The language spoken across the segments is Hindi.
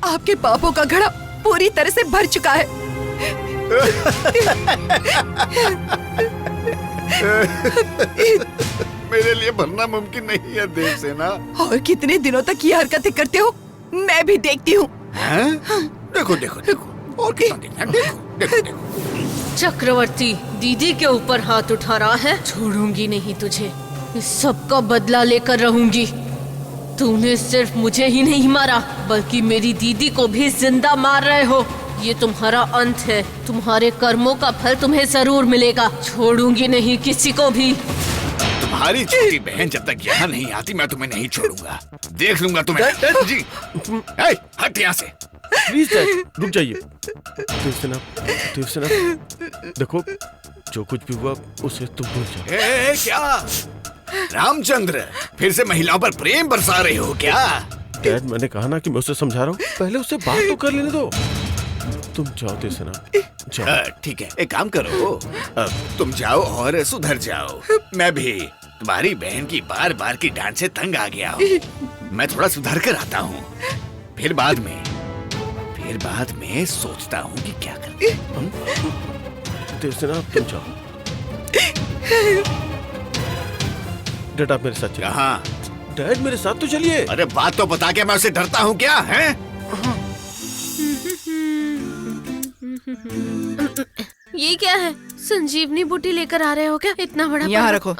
आपके पापों का घड़ा पूरी तरह से भर चुका है। मेरे लिए भरना मुमकिन नहीं है देवसेना। और कितने दिनों तक ये हरकतें करते हो मैं भी देखती हूँ। देखो देखो देखो और कितना देखना, देखो देखो देखो। चक्रवर्ती दीदी के ऊपर हाथ उठा रहा है, छोड़ूंगी नहीं तुझे, इस सबका बदला लेकर रहूंगी। तूने सिर्फ मुझे ही नहीं मारा बल्कि मेरी दीदी को भी जिंदा मार रहे हो। ये तुम्हारा अंत है, तुम्हारे कर्मों का फल तुम्हें जरूर मिलेगा। छोड़ूंगी नहीं किसी को भी। तुम्हारी छोटी बहन जब तक यहाँ नहीं आती मैं तुम्हें नहीं छोड़ूंगा। देख लूंगा तुम्हें। जी हट यहाँ से। प्लीज डैड, रुक जाइए। देवसेना, देवसेना, देखो जो कुछ भी हुआ उसे तुम भूल जाओ। क्या रामचंद्र फिर से महिलाओं पर प्रेम बरसा रहे हो क्या? डैड, मैंने कहा ना कि मैं उसे समझा रहा हूँ, पहले उससे बात तो कर लेने दो। तुम जाओ देवसेना, जाओ। ठीक है, एक काम करो, तुम जाओ और सुधर जाओ। मैं भी तुम्हारी बहन की बार बार की डांट से तंग आ गया हूँ। मैं थोड़ा सुधर कर आता हूँ, फिर बाद में सोचता हूँ कि क्या करूँ। देवसेना, तुम जाओ। डैड, आप मेरे साथ चलिए। कहाँ? डैड, मेरे साथ तो चलिए। अरे बात तो बता के मैं उसे डरता हूँ क्या है? ये क्या है? संजीवनी बूटी लेकर आ रहे हो क्या? इतना बड़ा यहाँ रखो,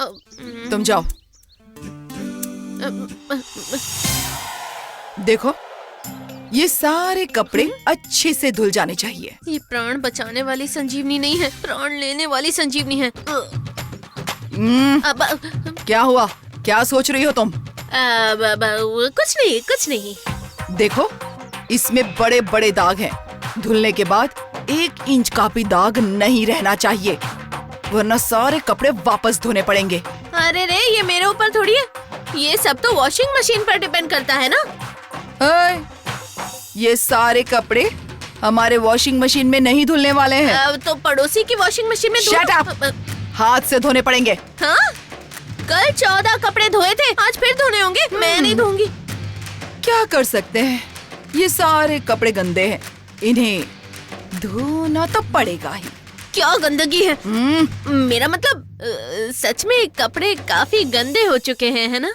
तुम जाओ। देखो ये सारे कपड़े अच्छे से धुल जाने चाहिए। ये प्राण बचाने वाली संजीवनी नहीं है, प्राण लेने वाली संजीवनी है। क्या हुआ? क्या सोच रही हो तुम? कुछ नहीं। देखो इसमें बड़े बड़े दाग हैं। धुलने के बाद 1 इंच का भी दाग नहीं रहना चाहिए, वरना सारे कपड़े वापस धोने पड़ेंगे। अरे रे, ये मेरे ऊपर थोड़ी है, ये सब तो वॉशिंग मशीन पर डिपेंड करता है ना। ये सारे कपड़े हमारे वॉशिंग मशीन में नहीं धुलने वाले हैं। तो पड़ोसी की वॉशिंग मशीन में Shut up! हाथ से धोने पड़ेंगे। हाँ? कल 14 कपड़े धोए थे, आज फिर धोने होंगे। मैं नहीं धोऊंगी। क्या कर सकते हैं, ये सारे कपड़े गंदे हैं, इन्हें धोना तो पड़ेगा ही। क्या गंदगी है? मेरा मतलब सच में कपड़े काफी गंदे हो चुके हैं, है ना?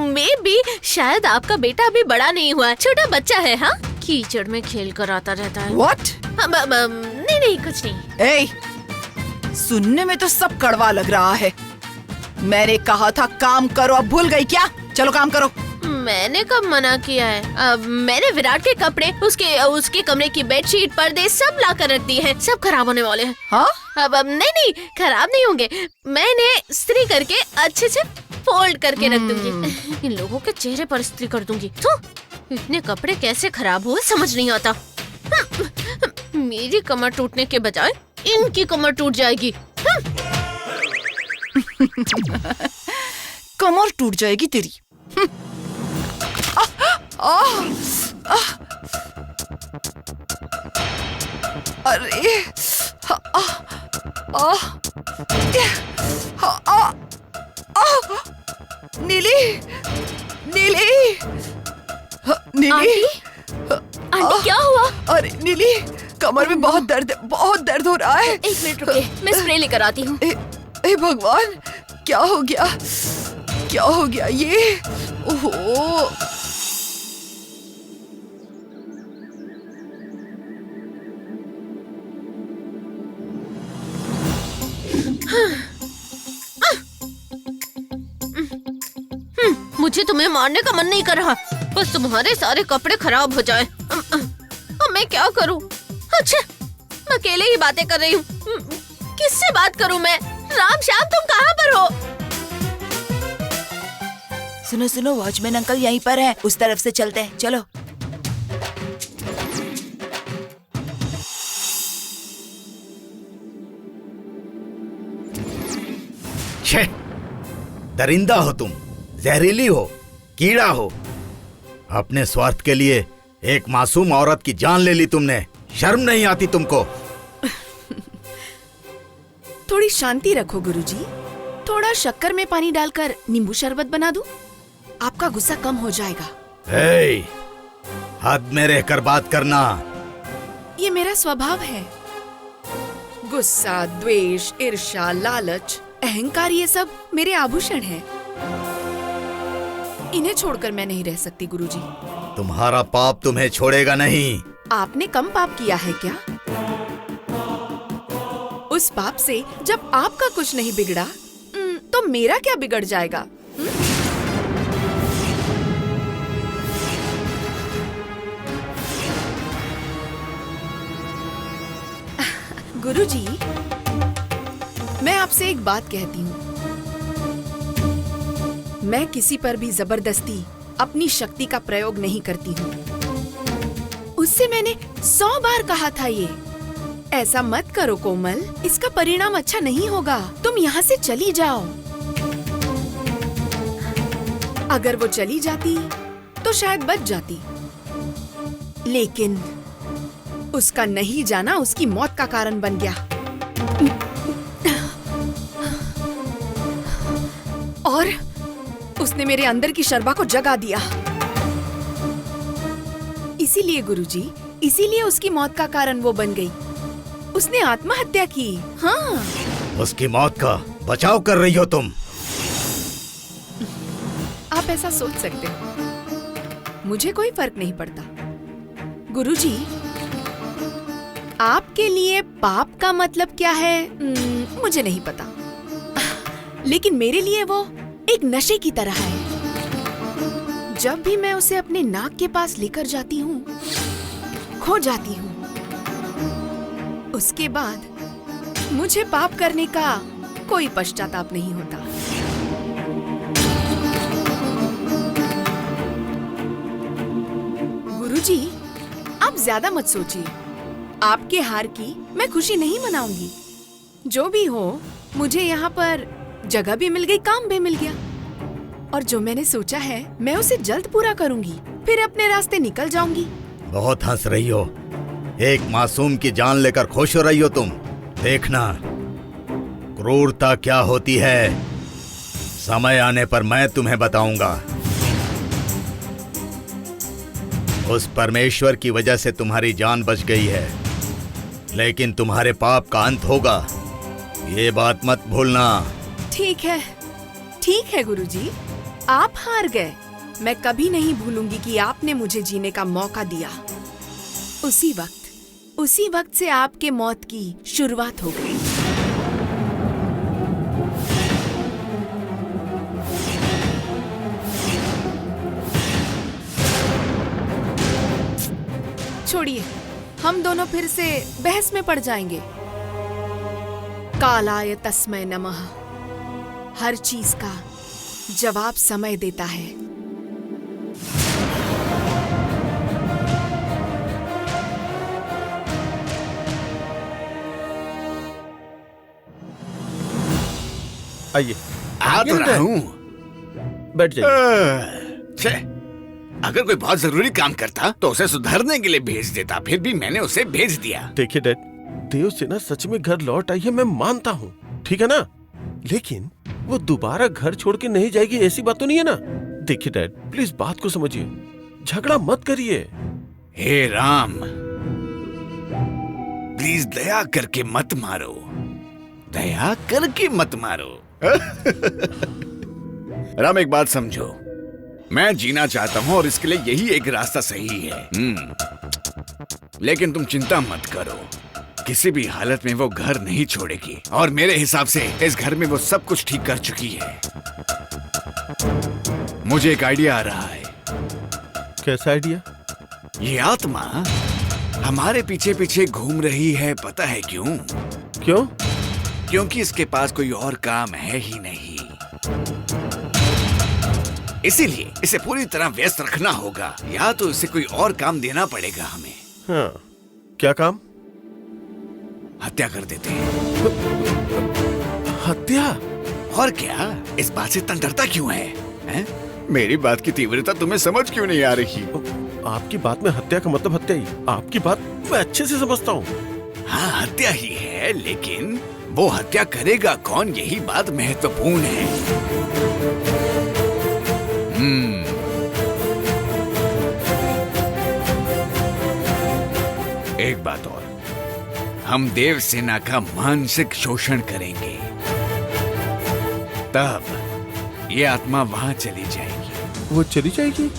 मे भी शायद आपका बेटा अभी बड़ा नहीं हुआ है, छोटा बच्चा है। हाँ, कीचड़ में खेल कर आता रहता है। What? नहीं कुछ नहीं। सुनने में तो सब कड़वा लग रहा है। मैंने कहा था काम करो, अब भूल गई क्या? चलो काम करो। मैंने कब मना किया है? मैंने विराट के कपड़े, उसके कमरे की बेडशीट, पर्दे सब ला कर रख दिए हैं। सब खराब होने वाले हैं। हाँ? अब नहीं खराब नहीं होंगे। मैं इन्हें इस्त्री करके अच्छे से फोल्ड करके रख दूंगी। इन लोगों के चेहरे पर इस्त्री कर दूंगी। तो इतने कपड़े कैसे खराब हुए समझ नहीं आता। मेरी कमर टूटने के बजाय इनकी कमर टूट जाएगी। कमर टूट जाएगी तेरी। अरे नीली, नीली, नीली। आंटी क्या हुआ? अरे नीली, कमर में बहुत दर्द हो रहा है। 1 मिनट रुकिए, मैं स्प्रे लेकर आती हूँ। ए भगवान, क्या हो गया? क्या हो गया ये? ओहो, मुझे तुम्हें मारने का मन नहीं कर रहा, बस तुम्हारे सारे कपड़े खराब हो जाए। मैं क्या करूं? अच्छा, मैं अकेले ही बातें कर रही हूँ। किससे बात करूं मैं? राम श्याम, तुम कहाँ पर हो? सुनो, वॉचमैन अंकल यहीं पर है, उस तरफ से चलते हैं, चलो। छे, दरिंदा हो तुम, जहरीली हो, कीड़ा हो। अपने स्वार्थ के लिए एक मासूम औरत की जान ले ली तुमने। शर्म नहीं आती तुमको? थोड़ी शांति रखो गुरुजी। थोड़ा शक्कर में पानी डालकर नींबू शरबत बना दूं? आपका गुस्सा कम हो जाएगा। हद में रहकर बात करना। ये मेरा स्वभाव है। गुस्सा, द्वेष, ईर्ष्या, लालच, अहंकार, ये सब मेरे आभूषण हैं। इन्हें छोड़कर मैं नहीं रह सकती गुरुजी। तुम्हारा पाप तुम्हें छोड़ेगा नहीं। आपने कम पाप किया है क्या? उस पाप से जब आपका कुछ नहीं बिगड़ा, तो मेरा क्या बिगड़ जाएगा? गुरुजी, मैं आपसे एक बात कहती हूँ। मैं किसी पर भी जबरदस्ती अपनी शक्ति का प्रयोग नहीं करती हूँ। उससे मैंने 100 बार कहा था ये। ऐसा मत करो कोमल, इसका परिणाम अच्छा नहीं होगा। तुम यहाँ से चली जाओ। अगर वो चली जाती तो शायद बच जाती, लेकिन उसका नहीं जाना उसकी मौत का कारण बन गया। और उसने मेरे अंदर की शर्बा को जगा दिया। इसीलिए गुरुजी, इसीलिए उसकी मौत का कारण वो बन गई। उसने आत्महत्या की। हाँ, उसकी मौत का बचाव कर रही हो तुम। आप ऐसा सोच सकते हो, मुझे कोई फर्क नहीं पड़ता। गुरुजी, आपके लिए पाप का मतलब क्या है मुझे नहीं पता, लेकिन मेरे लिए वो एक नशे की तरह है। जब भी मैं उसे अपने नाक के पास लेकर जाती हूँ, खो जाती हूँ। उसके बाद मुझे पाप करने का कोई पश्चाताप नहीं होता। गुरुजी, आप ज्यादा मत सोचिए। आपके हार की मैं खुशी नहीं मनाऊंगी। जो भी हो, मुझे यहाँ पर जगह भी मिल गई, काम भी मिल गया, और जो मैंने सोचा है मैं उसे जल्द पूरा करूंगी, फिर अपने रास्ते निकल जाऊंगी। बहुत हंस रही हो। एक मासूम की जान लेकर खुश हो रही हो तुम। देखना क्रूरता क्या होती है, समय आने पर मैं तुम्हें बताऊंगा। उस परमेश्वर की वजह से तुम्हारी जान बच गई है, लेकिन तुम्हारे पाप का अंत होगा, ये बात मत भूलना। ठीक है गुरुजी, आप हार गए। मैं कभी नहीं भूलूंगी कि आपने मुझे जीने का मौका दिया। उसी वक्त से आपके मौत की शुरुआत हो गई। छोड़िए, हम दोनों फिर से बहस में पड़ जाएंगे। कालाय तस्मै नमः। हर चीज का जवाब समय देता है। आइए, आ तो रहा हूँ। बैठ जाइए। छे, अगर कोई बहुत जरूरी काम करता तो उसे सुधारने के लिए भेज देता, फिर भी मैंने उसे भेज दिया। देखिए डैड, देव सेना सच में घर लौट आई है, मैं मानता हूँ, ठीक है ना, लेकिन वो दोबारा घर छोड़ के नहीं जाएगी ऐसी बात तो नहीं है ना। देखिए डैड, प्लीज बात को समझिए, झगड़ा मत करिए। हे राम, प्लीज दया करके मत मारो, दया करके मत मारो। राम, एक बात समझो, मैं जीना चाहता हूं और इसके लिए यही एक रास्ता सही है। लेकिन तुम चिंता मत करो, किसी भी हालत में वो घर नहीं छोड़ेगी, और मेरे हिसाब से इस घर में वो सब कुछ ठीक कर चुकी है। मुझे एक आइडिया आ रहा है। कैसा आइडिया? ये आत्मा हमारे पीछे पीछे घूम रही है, पता है क्यों? क्यों? क्योंकि इसके पास कोई और काम है ही नहीं, इसीलिए इसे पूरी तरह व्यस्त रखना होगा, या तो इसे कोई और काम देना पड़ेगा हमें। हाँ, क्या काम? हत्या कर देते हैं। हत्या? और क्या, इस बात से इतना डरता क्यों है, हैं? मेरी बात की तीव्रता तुम्हें समझ क्यों नहीं आ रही? आपकी बात में हत्या का मतलब हत्या ही, आपकी बात मैं अच्छे से समझता हूँ। हाँ, हत्या ही है, लेकिन वो हत्या करेगा कौन, यही बात महत्वपूर्ण है। एक बात और, हम देवसेना का मानसिक शोषण करेंगे, तब ये आत्मा वहां चली जाएगी। वो चली जाएगी?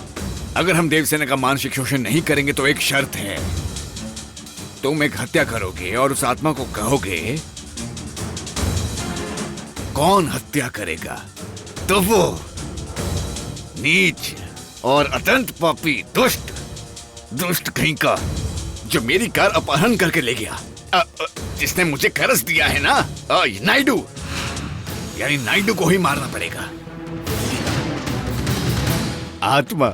अगर हम देवसेना का मानसिक शोषण नहीं करेंगे तो एक शर्त है, तुम एक हत्या करोगे और उस आत्मा को कहोगे कौन हत्या करेगा, तो वो नीच और अत्यंत पापी दुष्ट कहीं का जो मेरी कार अपहरण करके ले गया, जिसने मुझे कर्ज दिया है ना, नायडू, यानी नायडू को ही मारना पड़ेगा। आत्मा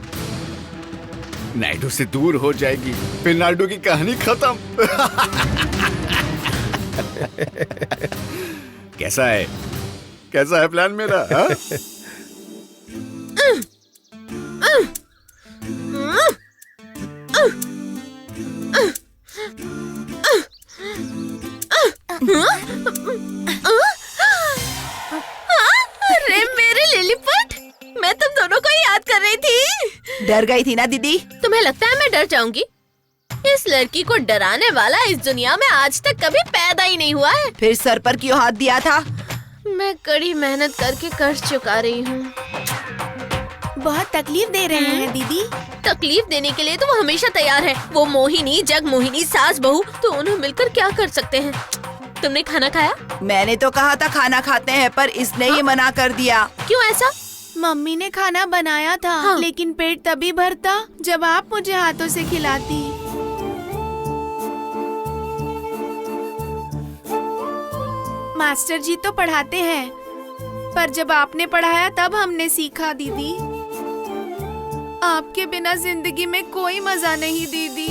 नायडू से दूर हो जाएगी, फिर नायडू की कहानी खत्म। कैसा है प्लान मेरा? हा? अरे मेरे लिलीपुट, मैं तुम दोनों को याद कर रही थी। डर गई थी ना दीदी? तुम्हें लगता है मैं डर जाऊंगी? इस लड़की को डराने वाला इस दुनिया में आज तक कभी पैदा ही नहीं हुआ है। फिर सर पर क्यों हाथ दिया था? मैं कड़ी मेहनत करके कर चुका रही हूँ। बहुत तकलीफ दे रहे हैं दीदी। तकलीफ देने के लिए तो वो हमेशा तैयार है। वो मोहिनी, जग मोहिनी, सास बहू, तो उन्हें मिलकर क्या कर सकते हैं। तुमने खाना खाया? मैंने तो कहा था खाना खाते हैं, पर इसने ही मना कर दिया। क्यों ऐसा? मम्मी ने खाना बनाया था, हाँ। लेकिन पेट तभी भरता जब आप मुझे हाथों से खिलाती। मास्टर जी तो पढ़ाते हैं, पर जब आपने पढ़ाया तब हमने सीखा दीदी। आपके बिना जिंदगी में कोई मजा नहीं दीदी।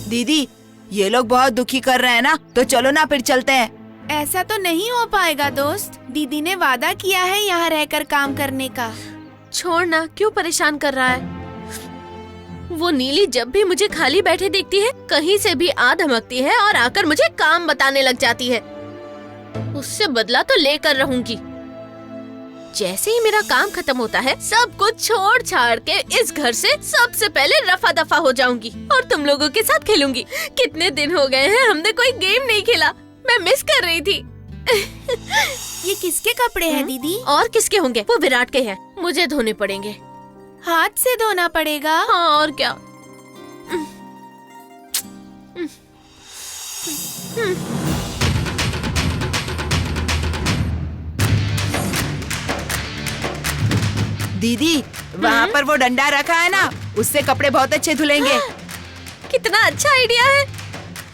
दीदी, ये लोग बहुत दुखी कर रहे हैं ना, तो चलो ना फिर चलते हैं। ऐसा तो नहीं हो पाएगा दोस्त। दीदी ने वादा किया है यहाँ रहकर काम करने का। छोड़ ना, क्यों परेशान कर रहा है? वो नीली जब भी मुझे खाली बैठे देखती है, कहीं से भी आ धमकती है और आकर मुझे काम बताने लग जाती है। उससे बदला तो लेकर रहूंगी। जैसे ही मेरा काम खत्म होता है, सब कुछ छोड़ छाड़ के इस घर से सबसे पहले रफा दफा हो जाऊंगी और तुम लोगों के साथ खेलूंगी। कितने दिन हो गए हैं हमने कोई गेम नहीं खेला, मैं मिस कर रही थी। ये किसके कपड़े हैं दीदी? और किसके होंगे? वो विराट के हैं। मुझे धोने पड़ेंगे। हाथ से धोना पड़ेगा? हाँ, और क्या। दीदी, वहाँ पर वो डंडा रखा है ना, उससे कपड़े बहुत अच्छे धुलेंगे। कितना अच्छा आइडिया है।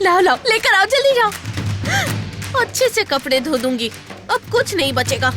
लाओ लाओ, लेकर आओ, जल्दी जाओ। अच्छे से कपड़े धो दूंगी, अब कुछ नहीं बचेगा।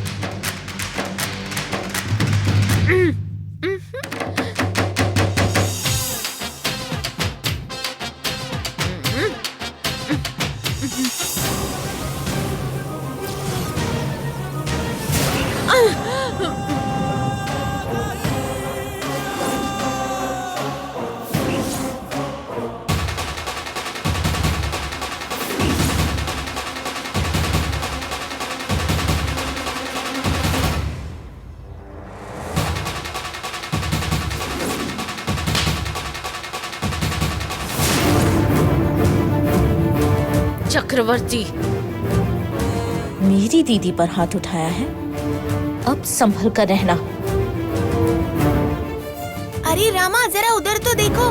चक्रवर्ती, मेरी दीदी पर हाथ उठाया है, अब संभल कर रहना। अरे रामा, जरा उधर तो देखो।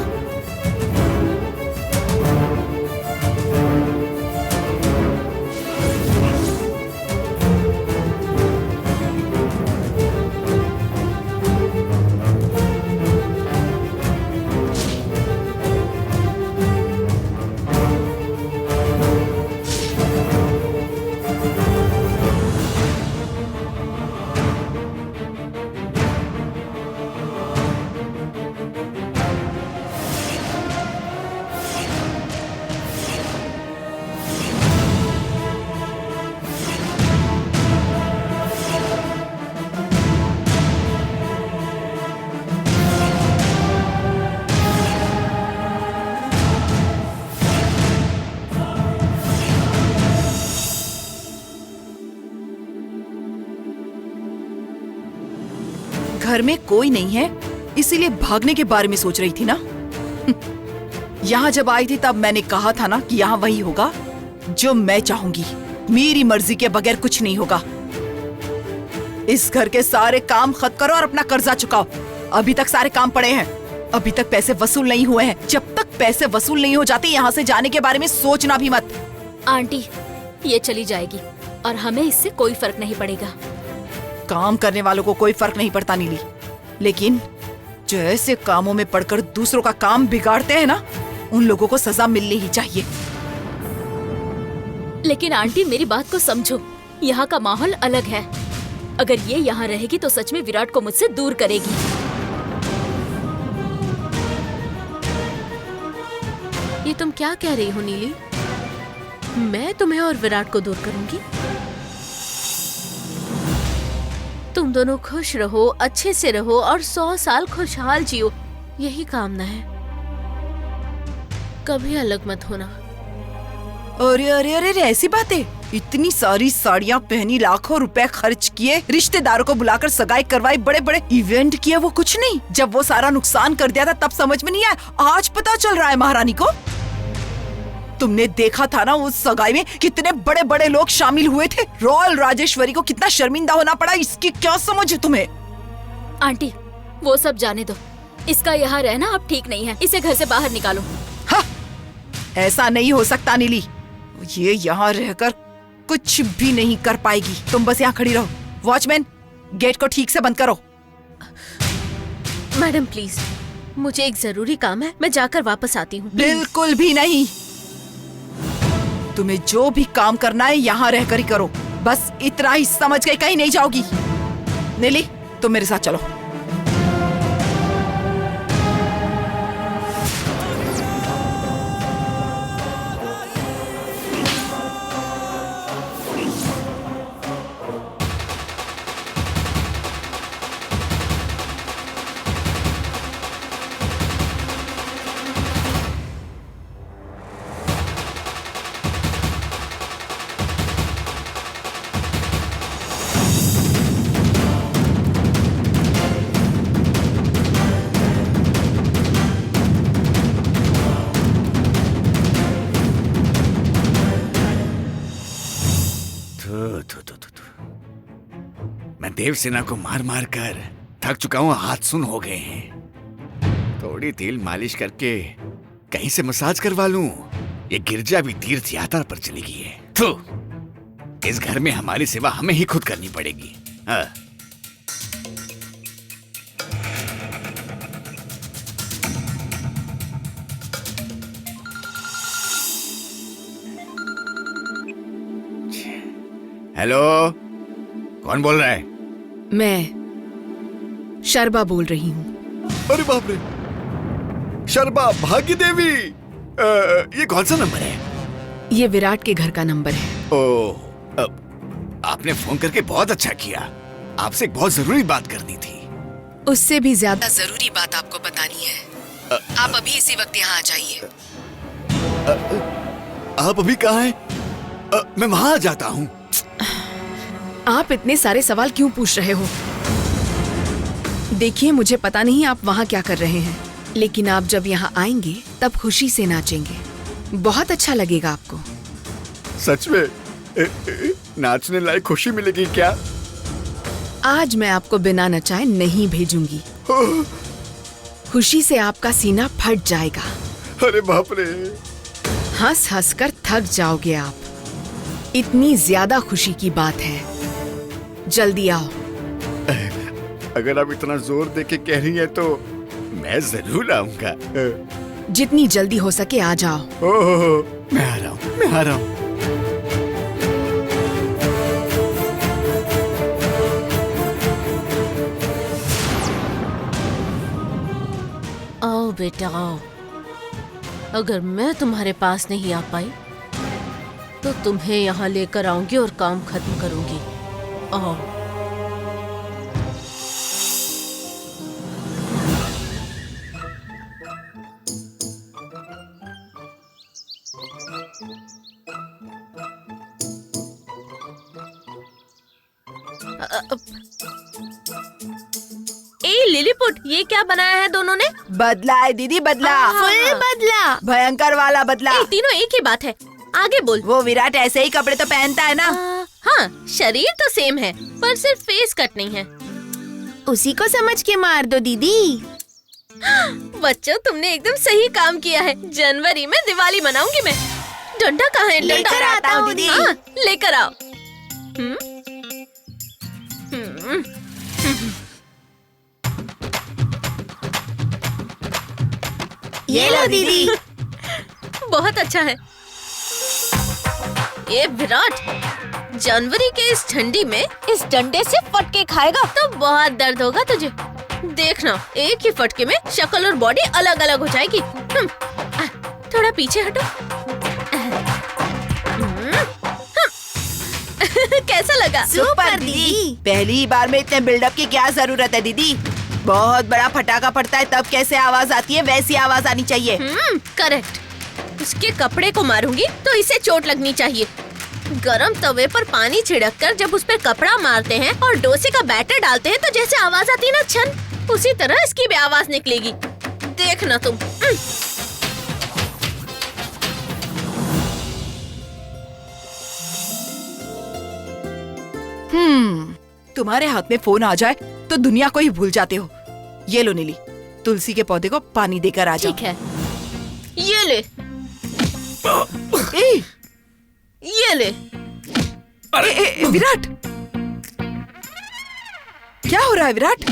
घर में कोई नहीं है इसीलिए भागने के बारे में सोच रही थी ना? यहाँ जब आई थी तब मैंने कहा था ना कि यहाँ वही होगा जो मैं चाहूंगी। मेरी मर्जी के बगैर कुछ नहीं होगा। इस घर के सारे काम खत्म करो और अपना कर्जा चुकाओ। अभी तक सारे काम पड़े हैं, अभी तक पैसे वसूल नहीं हुए हैं। जब तक पैसे वसूल नहीं हो जाते यहाँ से जाने के बारे में सोचना भी मत। आंटी, ये चली जाएगी और हमें इससे कोई फर्क नहीं पड़ेगा। काम करने वालों को कोई फर्क नहीं पड़ता नीली, लेकिन जो ऐसे कामों में पड़कर दूसरों का काम बिगाड़ते हैं ना, उन लोगों को सजा मिलनी ही चाहिए। लेकिन आंटी, मेरी बात को समझो, यहाँ का माहौल अलग है। अगर ये यहाँ रहेगी तो सच में विराट को मुझसे दूर करेगी। ये तुम क्या कह रही हो नीली? मैं तुम्हें और विराट को दूर करूंगी? तुम दोनों खुश रहो, अच्छे से रहो और 100 साल खुशहाल जियो, यही कामना है। कभी अलग मत होना। अरे अरे अरे अरे, ऐसी बातें? इतनी सारी साड़ियाँ पहनी, लाखों रुपए खर्च किए, रिश्तेदारों को बुलाकर सगाई करवाई, बड़े बड़े इवेंट किए, वो कुछ नहीं। जब वो सारा नुकसान कर दिया था तब समझ में नहीं आया, आज पता चल रहा है महारानी को। तुमने देखा था ना उस सगाई में कितने बड़े बड़े लोग शामिल हुए थे। रॉयल राजेश्वरी को कितना शर्मिंदा होना पड़ा, इसकी क्या समझ है तुम्हें? आंटी, वो सब जाने दो। इसका यहाँ रहना अब ठीक नहीं है, इसे घर से बाहर निकालो। हाँ, ऐसा नहीं हो सकता नीली, ये यहाँ रहकर कुछ भी नहीं कर पाएगी। तुम बस यहाँ खड़ी रहो। वॉचमैन, गेट को ठीक से बंद करो। मैडम प्लीज, मुझे एक जरूरी काम है, मैं जाकर वापस आती हूँ। बिल्कुल भी नहीं। तुम्हें जो भी काम करना है यहाँ रहकर ही करो, बस इतना ही समझ गई, कहीं नहीं जाओगी। नीली, तुम मेरे साथ चलो। मैं देवसेना को मार मार कर थक चुका हूँ, हाथ सुन हो गए हैं। थोड़ी तेल मालिश करके कहीं से मसाज करवा लूं। ये गिरजा भी तीर्थ यात्रा पर चली गई है। तो इस घर में हमारी सेवा हमें ही खुद करनी पड़ेगी। हाँ। हेलो, कौन बोल रहा है? मैं शर्बा बोल रही हूँ। अरे बाप रे, शर्बा भाग्य देवी, ये कौन सा नंबर है? ये विराट के घर का नंबर है। ओह, आपने फोन करके बहुत अच्छा किया। आपसे एक बहुत जरूरी बात करनी थी। उससे भी ज्यादा जरूरी बात आपको बतानी है। आप अभी इसी वक्त यहाँ आ जाइए। आप अभी कहाँ हैं? मैं वहां आ जाता हूँ। आप इतने सारे सवाल क्यों पूछ रहे हो? देखिए, मुझे पता नहीं आप वहाँ क्या कर रहे हैं, लेकिन आप जब यहाँ आएंगे तब खुशी से नाचेंगे। बहुत अच्छा लगेगा आपको। सच में नाचने लायक खुशी मिलेगी क्या? आज मैं आपको बिना नचाए नहीं भेजूंगी। खुशी से आपका सीना फट जाएगा। अरे बाप रे, हंस हंस कर थक जाओगे आप। इतनी ज्यादा खुशी की बात है। जल्दी आओ। अगर आप इतना जोर दे के कह रही हैं तो मैं जरूर आऊंगा। जितनी जल्दी हो सके आ जाओ। ओह, मैं आ रहा हूँ, मैं आ रहा हूँ। आओ बेटा आओ। अगर मैं तुम्हारे पास नहीं आ पाई तो तुम्हें यहाँ लेकर आऊंगी और काम खत्म करूंगी। आओ। ए लिलीपुट, ये क्या बनाया है दोनों ने? बदला है दीदी, बदला। फुल बदला। भयंकर वाला बदला। ए, तीनों एक ही बात है, आगे बोल। वो विराट ऐसे ही कपड़े तो पहनता है ना। हाँ, शरीर तो सेम है पर सिर्फ फेस कट नहीं है। उसी को समझ के मार दो दीदी। बच्चों, तुमने एकदम सही काम किया है। जनवरी में दिवाली मनाऊंगी मैं। डंडा कहाँ है? डंडा लेकर आता हूँ दीदी। हाँ, लेकर आओ। ये लो दीदी। बहुत अच्छा है। ये विराट, जनवरी के इस ठंडी में इस डंडे से फटके खाएगा तो बहुत दर्द होगा तुझे। देखना, एक ही फटके में शक्ल और बॉडी अलग अलग हो जाएगी। थोड़ा पीछे हटो। कैसा लगा? सुपर दीदी। पहली बार में इतने बिल्डअप की क्या जरूरत है दीदी? बहुत बड़ा फटाका पड़ता है तब कैसे आवाज आती है, वैसी आवाज आनी चाहिए। करेक्ट। उसके कपड़े को मारूंगी तो इसे चोट लगनी चाहिए। गरम तवे पर पानी छिड़क कर जब उस पर कपड़ा मारते हैं और डोसे का बैटर डालते हैं तो जैसे आवाज आती है ना छन, उसी तरह इसकी भी आवाज निकलेगी। देखना तुम। तुम्हारे हाथ में फोन आ जाए तो दुनिया को ही भूल जाते हो। ये लो नीली, तुलसी के पौधे को पानी देकर आ जाओ। ठीक है, ये ले। ए, ये ले। विराट, क्या हो रहा है विराट?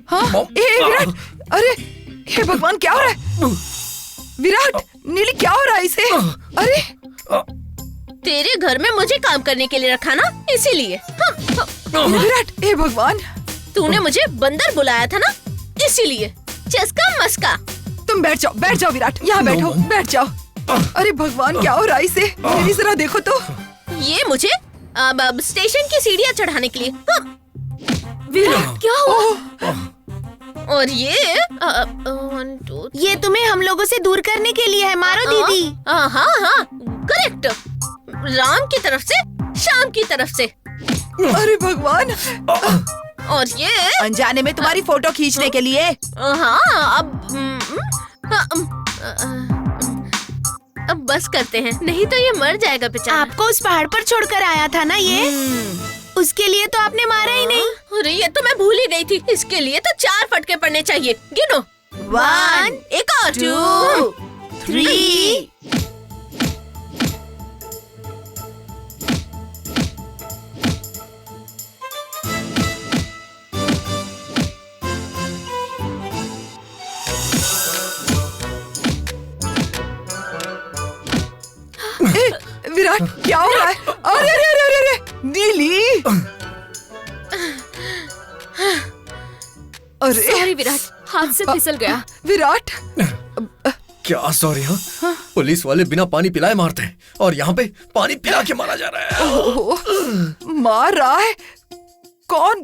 हाँ, विराट, अरे हे भगवान, क्या हो रहा है? विराट, नीली क्या हो रहा है इसे? अरे तेरे घर में मुझे काम करने के लिए रखा ना, इसीलिए। विराट, हे भगवान, तूने मुझे बंदर बुलाया था ना, इसीलिए। चस्का मस्का। तुम बैठ जाओ विराट, यहाँ बैठो, बैठ जाओ। अरे भगवान, क्या हो रहा है इसे? मेरी जरा देखो तो। ये मुझे अब स्टेशन की सीढ़ियाँ चढ़ाने के लिए। विराट, क्या हुआ? और ये 1 2 ये तुम्हें हम लोगों से दूर करने के लिए है। मारो दीदी। हाँ हाँ, करेक्ट। राम की तरफ से, शाम की तरफ से। अरे भगवान, और ये अनजाने में तुम्हारी फोटो खींचने के लिए। हाँ, अब बस करते हैं, नहीं तो ये मर जाएगा बेचारा। आपको उस पहाड़ पर छोड़कर आया था ना ये, उसके लिए तो आपने मारा ही नहीं। अरे ये तो मैं भूल ही गई थी। इसके लिए तो 4 फटके पड़ने चाहिए। गिनो। 1 एक और 2 3। विराट, क्या हो रहा है? अरे अरे अरे अरे नीली, अरे सॉरी विराट, हाथ से फिसल गया। विराट, क्या सॉरी? हाँ, पुलिस वाले बिना पानी पिलाए मारते हैं और यहाँ पे पानी पिला के मारा जा रहा है। ओह, मार रहा है? कौन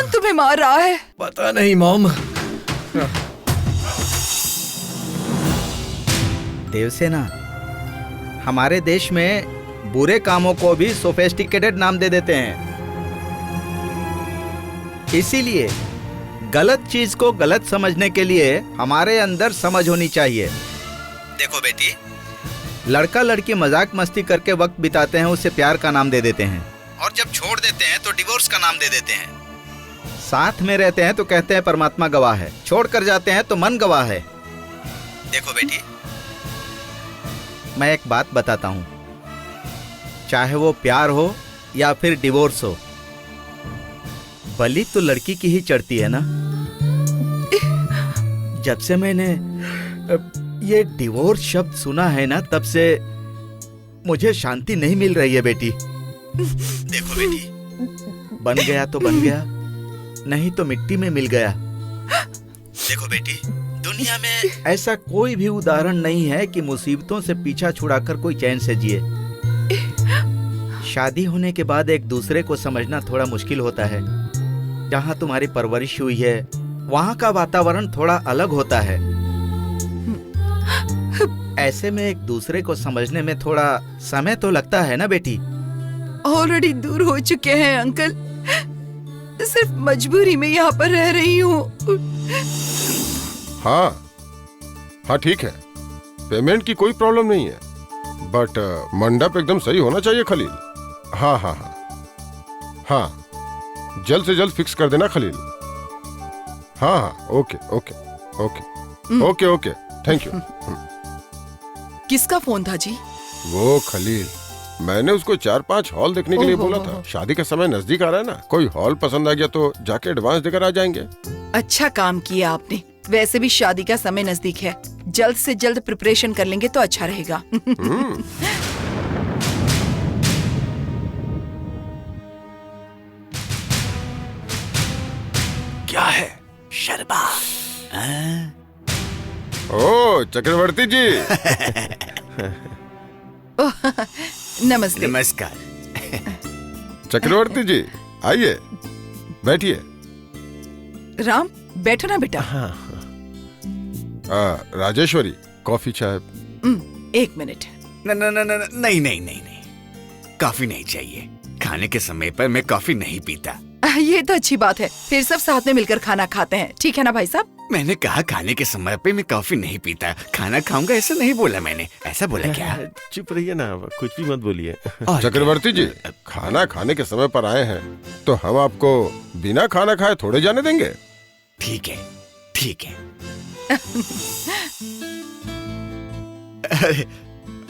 तुम्हें मार रहा है? पता नहीं मॉम। देवसेना, हमारे देश में बुरे कामों को भी सोफिस्टिकेटेड नाम दे देते हैं। इसीलिए गलत चीज को गलत समझने के लिए हमारे अंदर समझ होनी चाहिए। देखो बेटी, लड़का लड़की मजाक मस्ती करके वक्त बिताते हैं, उसे प्यार का नाम दे देते हैं, और जब छोड़ देते हैं तो डिवोर्स का नाम दे देते हैं। साथ में रहते हैं तो कहते हैं परमात्मा गवाह है, छोड़ कर जाते हैं तो मन गवाह है। देखो बेटी, मैं एक बात बताता हूं, चाहे वो प्यार हो या फिर डिवोर्स हो, बलि तो लड़की की ही चढ़ती है ना। जब से मैंने ये डिवोर्स शब्द सुना है ना, तब से मुझे शांति नहीं मिल रही है बेटी। देखो बेटी, बन गया तो बन गया, नहीं तो मिट्टी में मिल गया। देखो बेटी, दुनिया में ऐसा कोई भी उदाहरण नहीं है कि मुसीबतों से पीछा छुड़ाकर कोई चैन से जिए। शादी होने के बाद एक दूसरे को समझना थोड़ा मुश्किल होता है। जहाँ तुम्हारी परवरिश हुई है वहाँ का वातावरण थोड़ा अलग होता है। ऐसे में एक दूसरे को समझने में थोड़ा समय तो लगता है ना बेटी। ऑलरेडी दूर हो चुके हैं अंकल, सिर्फ मजबूरी में यहाँ पर रह रही हूँ। हाँ ठीक है, पेमेंट की कोई प्रॉब्लम नहीं है, बट मंडप एकदम सही होना चाहिए खलील। हाँ, जल्द से जल्द फिक्स कर देना खलील। हाँ, ओके, थैंक यू। किसका फोन था जी? वो खलील, मैंने उसको 4-5 हॉल देखने के लिए बोला था। शादी का समय नजदीक आ रहा है ना, कोई हॉल पसंद आ गया तो जाके एडवांस देकर आ जाएंगे। अच्छा काम किया आपने। वैसे भी शादी का समय नजदीक है, जल्द से जल्द प्रिपरेशन कर लेंगे तो अच्छा रहेगा। क्या है? शर्मा। ओ चक्रवर्ती जी। नमस्ते। नमस्कार। चक्रवर्ती जी आइए, बैठिए। राम बैठो ना बेटा। राजेश्वरी, कॉफी चाय? 1 मिनट। नहीं, कॉफी नहीं चाहिए। खाने के समय पर मैं कॉफी नहीं पीता। ये तो अच्छी बात है, फिर सब साथ में मिलकर खाना खाते हैं, ठीक है ना भाई साहब? मैंने कहा खाने के समय पे मैं कॉफी नहीं पीता, खाना खाऊंगा ऐसा नहीं बोला मैंने। ऐसा बोला क्या? चुप रहिए ना, कुछ भी मत बोलिए। चक्रवर्ती जी, खाना खाने के समय पर आए हैं तो हम आपको बिना खाना खाए थोड़े जाने देंगे? ठीक है।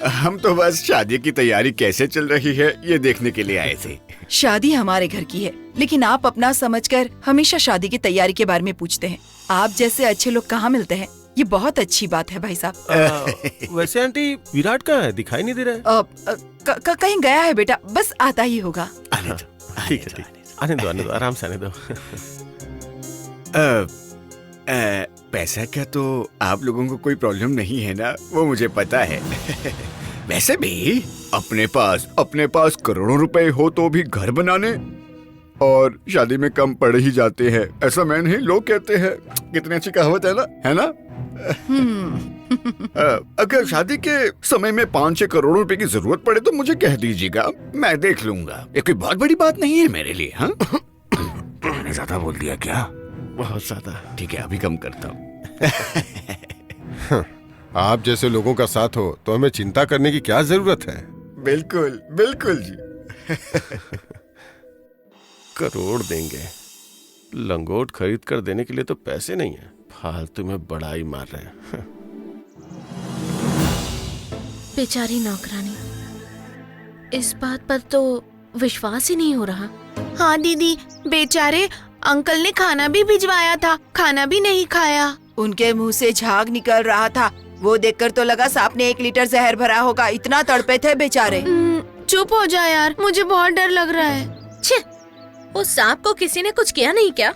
हम तो बस शादी की तैयारी कैसे चल रही है ये देखने के लिए आए थे। शादी हमारे घर की है, लेकिन आप अपना समझकर हमेशा शादी की तैयारी के बारे में पूछते हैं। आप जैसे अच्छे लोग कहाँ मिलते हैं, ये बहुत अच्छी बात है भाई साहब। वैसे आंटी विराट कहाँ है? दिखाई नहीं दे रहा है। कहीं गया है बेटा, बस आता ही होगा। ठीक है, आने दो, आराम से आने दो। पैसा का तो आप लोगों को कोई प्रॉब्लम नहीं है ना, वो मुझे पता है। वैसे भी अपने पास करोड़ों रुपए हो तो भी घर बनाने और शादी में कम पड़ ही जाते हैं, ऐसा मैं नहीं, लोग कहते हैं। कितनी अच्छी कहावत है ना? अगर शादी के समय में 5-6 करोड़ रुपए की जरूरत पड़े तो मुझे कह दीजिएगा, मैं देख लूंगा। ये कोई बहुत बड़ी बात नहीं है मेरे लिए। हाँ? मैंने ज्यादा बोल दिया क्या? बहुत ज्यादा। ठीक है, अभी कम करता हूँ। आप जैसे लोगों का साथ हो तो हमें चिंता करने की क्या जरूरत है? बिल्कुल जी। करोड़ देंगे, लंगोट खरीद कर देने के लिए तो पैसे नहीं है, फालतू में बड़ाई मार रहे हैं। बेचारी नौकरानी, इस बात पर तो विश्वास ही नहीं हो रहा। हाँ दीदी, बेचारे अंकल ने खाना भी भिजवाया था, खाना भी नहीं खाया। उनके मुंह से झाग निकल रहा था, वो देखकर तो लगा सांप ने 1 लीटर जहर भरा होगा, इतना तड़पे थे बेचारे। चुप हो जा यार, मुझे बहुत डर लग रहा है। छे, उस सांप को किसी ने कुछ किया नहीं क्या?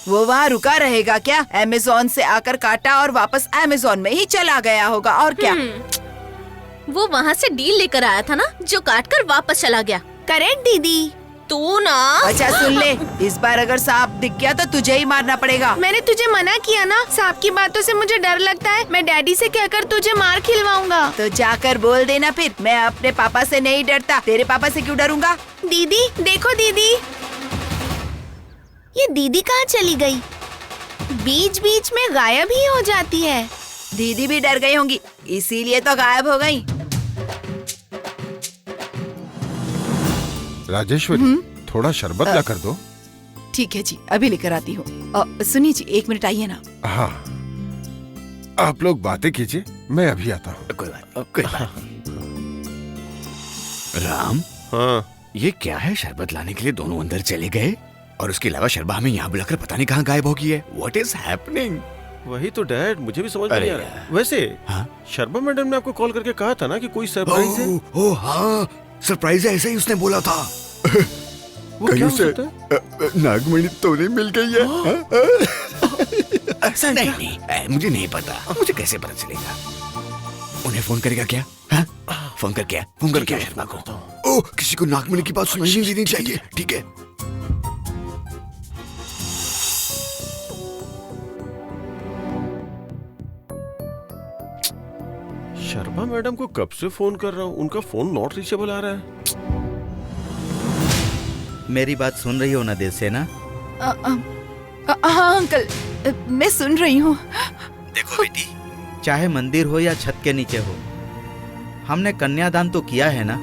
वो वहाँ रुका रहेगा क्या? अमेज़न से आकर काटा और वापस अमेज़न में ही चला गया होगा, और क्या? वो वहाँ से डील लेकर आया था ना, जो काट कर वापस चला गया। करेक्ट दीदी। तू ना। अच्छा सुन ले, इस बार अगर सांप दिख गया तो तुझे ही मारना पड़ेगा। मैंने तुझे मना किया ना, सांप की बातों से मुझे डर लगता है। मैं डैडी से कहकर तुझे मार खिलवाऊंगा। तो जाकर बोल देना फिर, मैं अपने पापा से नहीं डरता, तेरे पापा से क्यों डरूंगा? दीदी देखो दीदी, ये दीदी कहाँ चली गई? बीच बीच में गायब ही हो जाती है। दीदी भी डर गई होंगी, इसीलिए तो गायब हो गई। राजेश्वरी, थोड़ा शरबत ला कर दो। ठीक है जी, अभी लेकर आती हूँ। सुनिए जी, 1 मिनट आइए ना। हाँ, आप लोग बातें कीजिए, मैं अभी आता हूँ। कोई बात। राम, हाँ ये क्या है? शरबत लाने के लिए दोनों अंदर चले गए और उसके अलावा शर्मा हमें यहाँ बुलाकर पता नहीं कहाँ गायब हो गई है। What is happening? वही तो डैड, मुझे भी समझ अरे नहीं आ रहा है। यार। वैसे हाँ? शर्मा मैडम ने आपको कॉल करके कहा था ना कि कोई सरप्राइज है। ओह हाँ, सरप्राइज है, ऐसे ही उसने बोला था। वो क्या हो सकता है? नागमणि तो नहीं मिल गई है? ऐसा नहीं, मुझे नहीं पता। मुझे कैसे पता चलेगा? उन्हें फोन करेगा क्या? हाँ? फोन कर क्या शर्मा को? ओह, किसी को नागमणि की बात सुनाई नहीं देनी चाहिए। ठीक है। शर्मा मैडम को कब से फोन कर रहा हूँ, उनका फोन नॉट रीचेबल आ रहा है। मेरी बात सुन रही हो ना देवसेना? हाँ अंकल, मैं सुन रही हूँ। देखो बेटी, चाहे मंदिर हो या छत के नीचे हो, हमने कन्यादान तो किया है ना।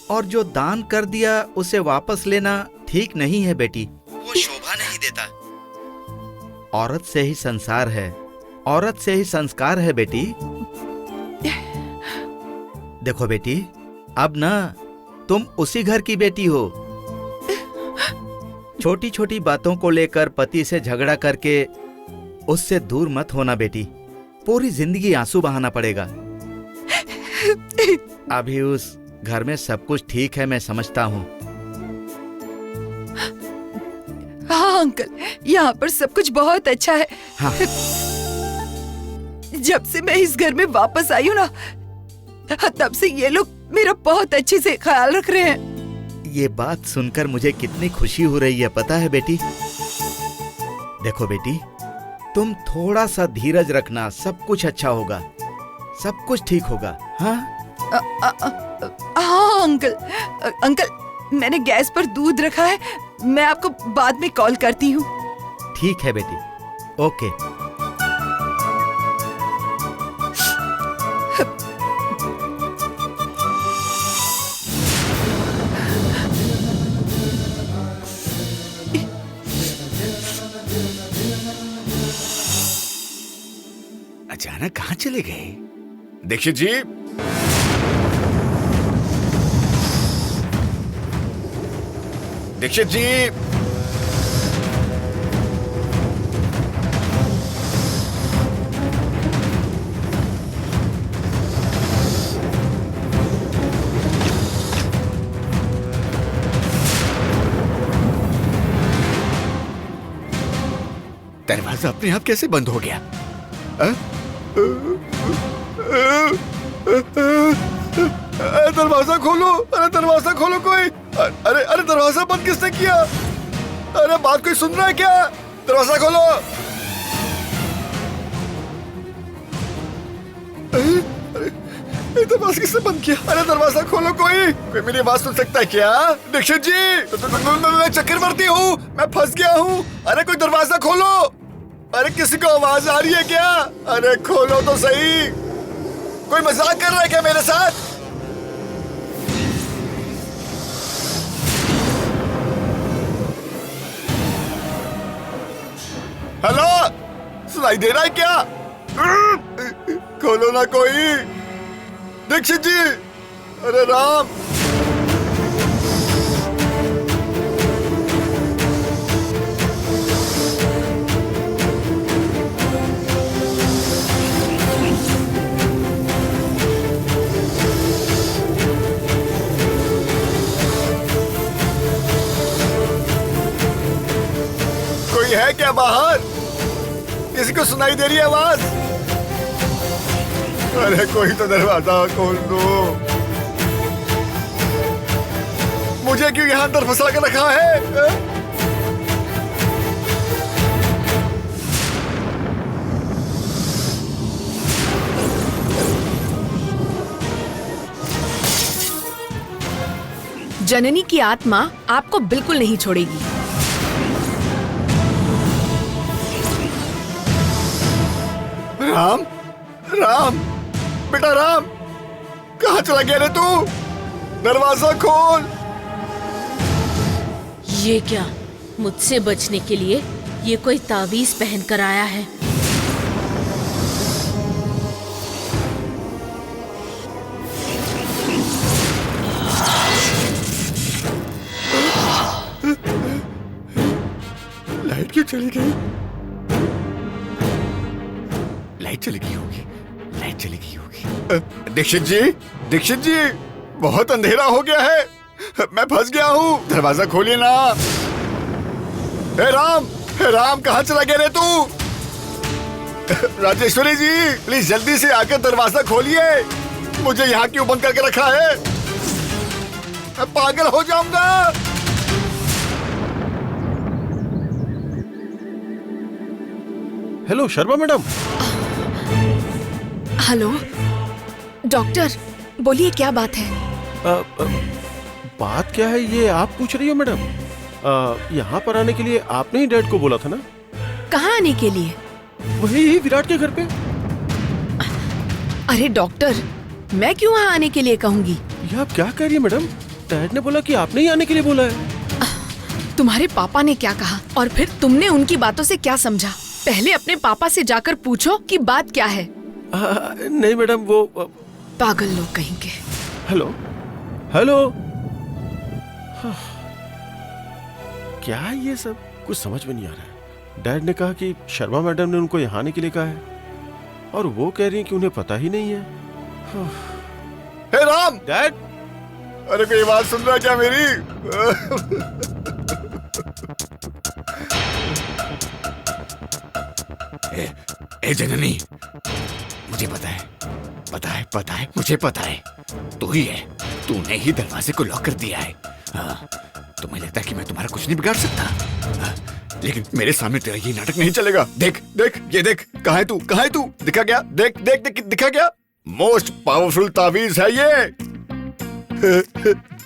और जो दान कर दिया उसे वापस लेना ठीक नहीं है बेटी, वो शोभा नहीं देता। औरत से ही संसार है, औरत से ही संस्कार है बेटी। देखो बेटी, अब ना तुम उसी घर की बेटी हो। छोटी छोटी बातों को लेकर पति से झगड़ा करके उससे दूर मत होना बेटी, पूरी जिंदगी आंसू बहाना पड़ेगा। अभी उस घर में सब कुछ ठीक है, मैं समझता हूँ। हाँ अंकल, यहाँ पर सब कुछ बहुत अच्छा है। हाँ। जब से मैं इस घर में वापस आई हूँ ना, तब से ये लोग मेरा बहुत अच्छे से ख्याल रख रहे हैं। ये बात सुनकर मुझे कितनी खुशी हो रही है, पता है बेटी। देखो बेटी, तुम थोड़ा सा धीरज रखना, सब कुछ अच्छा होगा, सब कुछ ठीक होगा। हाँ हाँ अंकल, अंकल मैंने गैस पर दूध रखा है, मैं आपको बाद में कॉल करती हूँ। ठीक है बेटी, ओके। अचानक कहाँ चले गए? दीक्षित जी, दीक्षित जी, दरवाजा अपने आप कैसे बंद हो गया? दरवाजा खोलो, अरे दरवाजा खोलो कोई। अरे अरे दरवाजा बंद किसने किया? अरे बात कोई सुन रहा है क्या? दरवाजा खोलो। अरे दरवाजा किसने बंद किया? अरे दरवाजा खोलो कोई मेरी आवाज सुन सकता है क्या? दीक्षित जी, मैं चक्रवर्ती हूँ, मैं फंस गया हूँ। अरे कोई दरवाजा खोलो। अरे किसी को आवाज आ रही है क्या? अरे खोलो तो सही। कोई मजाक कर रहा है क्या मेरे साथ? हेलो, सुनाई दे रहा है क्या? खोलो ना कोई। दीक्षित जी, अरे राम। कोई है क्या बाहर? किसी को सुनाई दे रही है आवाज? अरे कोई तो दरवाजा खोल दो। मुझे क्यों यहाँ अंदर फंसा कर रखा है? जननी की आत्मा आपको बिल्कुल नहीं छोड़ेगी। राम, राम, बेटा राम, कहाँ चला गया रे तू? दरवाजा खोल। ये क्या, मुझसे बचने के लिए ये कोई तावीज पहन कर आया है? लाइट क्यों चली गई? लाइट चली गई होगी, लाइट चली गई होगी। दीक्षित जी, दीक्षित जी, बहुत अंधेरा हो गया है, मैं फंस गया हूँ, दरवाजा खोलिए ना। हे राम, कहाँ चला गया रे तू? राजेश्वरी जी, प्लीज जल्दी से आकर दरवाजा खोलिए। मुझे यहाँ क्यों बंद करके रखा है? मैं पागल हो जाऊंगा। Hello Sharma madam. Hello doctor, बोलिए क्या बात है? बात क्या है ये आप पूछ रही हो मैडम? यहाँ पर आने के लिए आपने ही डैड को बोला था ना? कहाँ आने के लिए? वही विराट के घर पे। अरे डॉक्टर, मैं क्यों वहाँ आने के लिए कहूँगी? ये आप क्या कह रही है मैडम? डैड ने बोला कि आपने ही आने के लिए बोला है। तुम्हारे पापा ने क्या कहा और फिर तुमने उनकी बातों से क्या समझा? पहले अपने पापा से जाकर पूछो कि बात क्या है। नहीं मैडम, वो पागल लोग कहेंगे। Hello hello. क्या है ये सब? कुछ समझ में नहीं आ रहा है। डैड ने कहा कि शर्मा मैडम ने उनको यहाँ आने के लिए कहा है और वो कह रही हैं कि उन्हें पता ही नहीं है। हे राम! डैड! अरे कोई आवाज सुन रहा है क्या मेरी? ए जननी, मुझे पता है, मुझे पता है, तू ही है, तूने ही दरवाजे को लॉक कर दिया है। हाँ, तुम्हें लगता है कि मैं तुम्हारा कुछ नहीं बिगाड़ सकता, हाँ, लेकिन मेरे सामने तेरा ये नाटक नहीं चलेगा। देख देख, ये देख, कहाँ है तू? दिखा गया? देख देख देख, दिखा गया? मोस्ट पावरफुल तावीज है ये।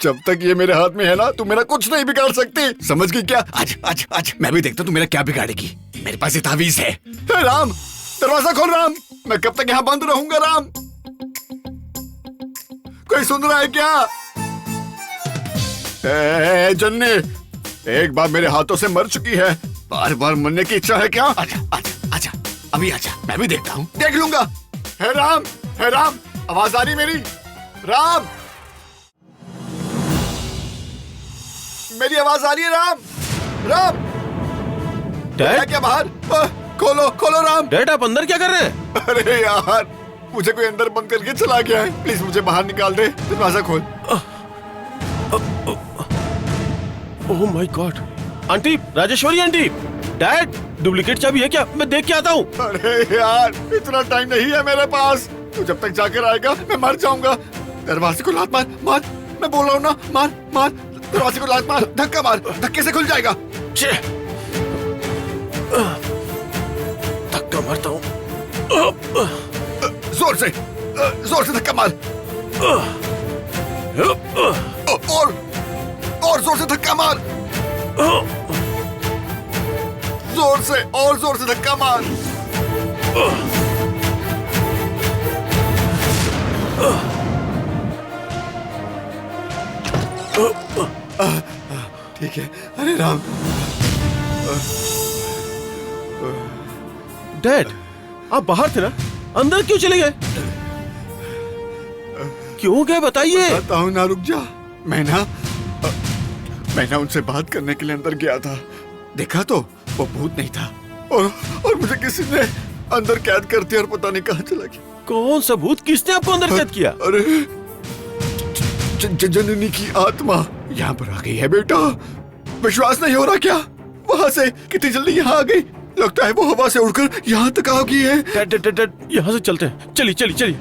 जब तक ये मेरे हाथ में है ना, तू मेरा कुछ नहीं बिगाड़ सकती, समझ गई क्या? आज मैं भी देखता हूँ तू मेरा क्या बिगाड़ेगी। मेरे पास ये तावीज है। राम, दरवाजा खोल राम, मैं कब तक यहाँ बंद रहूंगा राम? कोई सुन रहा है क्या? जन्ने, एक बार मेरे हाथों से मर चुकी है, बार बार मरने की इच्छा है क्या? आजा, अभी आजा, मैं भी देखता हूँ, देख लूंगा। है राम, आवाज आ रही मेरी? राम, मेरी आवाज आ रही है? राम, डैड क्या बाहर? खोलो राम। डैड, आप अंदर क्या कर रहे हैं? अरे यार, मुझे कोई अंदर बंद करके चला गया है, प्लीज मुझे बाहर निकाल दे, दरवाजा खोल। Oh my God. Aunty, Rajeshwari aunty, dad duplicate चाबी है क्या? मैं देख के आता हूँ। अरे यार, इतना टाइम नहीं है मेरे पास, तू जब तक जाकर आएगा मैं मर जाऊंगा। दरवाजे को लात मार, मैं बोल रहा हूँ ना, मार, दरवाजे को लात मार, धक्का मार, धक्के से खुल जाएगा। धक्का मारता हूँ, जोर से धक्का मार, और जोर से धक्का मार, जोर से धक्का मार। ठीक है। अरे राम। डैड, आप बाहर थे ना, अंदर क्यों चले गए? क्यों गए बताइए। बताता हूँ ना, रुक जा। मैं ना उनसे बात करने के लिए अंदर गया था, देखा तो वो भूत नहीं था, और मुझे किसी ने अंदर कैद कर दिया और पता नहीं कहाँ चला गया। कौन सा भूत? किसने आपको अंदर कैद किया? अरे जननी की आत्मा यहाँ पर आ गई है बेटा, विश्वास नहीं हो रहा क्या? वहाँ से कितनी जल्दी यहाँ आ गई, लगता है वो हवा से उड़कर यहाँ तक आ गई है। डैड, यहाँ से चलते हैं, चलिए।